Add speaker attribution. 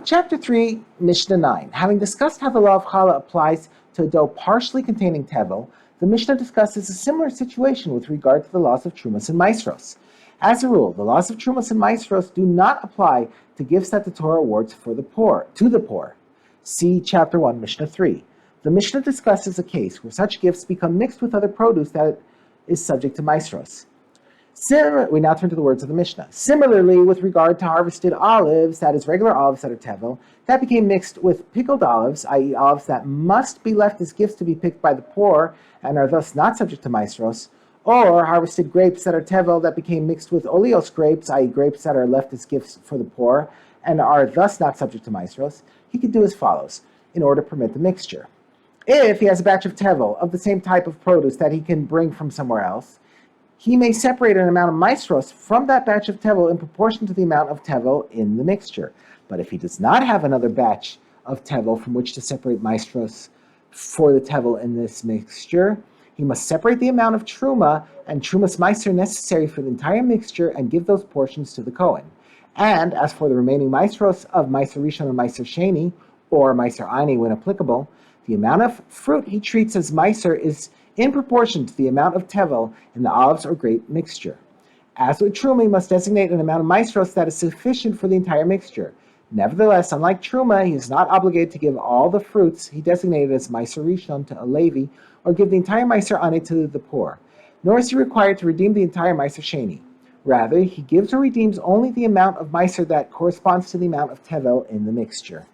Speaker 1: Chapter 3, Mishnah 9. Having discussed how the law of Challah applies to a dough partially containing tevel, the Mishnah discusses a similar situation with regard to the laws of Trumas and Maasros. As a rule, the laws of Trumas and Maasros do not apply to gifts that the Torah awards to the poor. See Chapter 1, Mishnah 3. The Mishnah discusses a case where such gifts become mixed with other produce that is subject to Maasros. We now turn to the words of the Mishnah. Similarly, with regard to harvested olives, that is regular olives that are tevel, that became mixed with pickled olives, i.e. olives that must be left as gifts to be picked by the poor and are thus not subject to maasros, or harvested grapes that are tevel that became mixed with oleos grapes, i.e. grapes that are left as gifts for the poor and are thus not subject to maasros, he could do as follows in order to permit the mixture. If he has a batch of tevel of the same type of produce that he can bring from somewhere else, he may separate an amount of maasros from that batch of tevel in proportion to the amount of tevel in the mixture. But if he does not have another batch of tevel from which to separate maasros for the tevel in this mixture, he must separate the amount of truma and trumas meiser necessary for the entire mixture and give those portions to the Kohen. And as for the remaining maasros of meiser rishon or meiser sheni, or meiser ani when applicable, the amount of fruit he treats as meiser is in proportion to the amount of tevel in the olives or grape mixture. As with truma, he must designate an amount of maasros that is sufficient for the entire mixture. Nevertheless, unlike truma, he is not obligated to give all the fruits he designated as meiser rishon to a Levi, or give the entire meiser ani to the poor. Nor is he required to redeem the entire meiser sheni. Rather, he gives or redeems only the amount of meiser that corresponds to the amount of tevel in the mixture.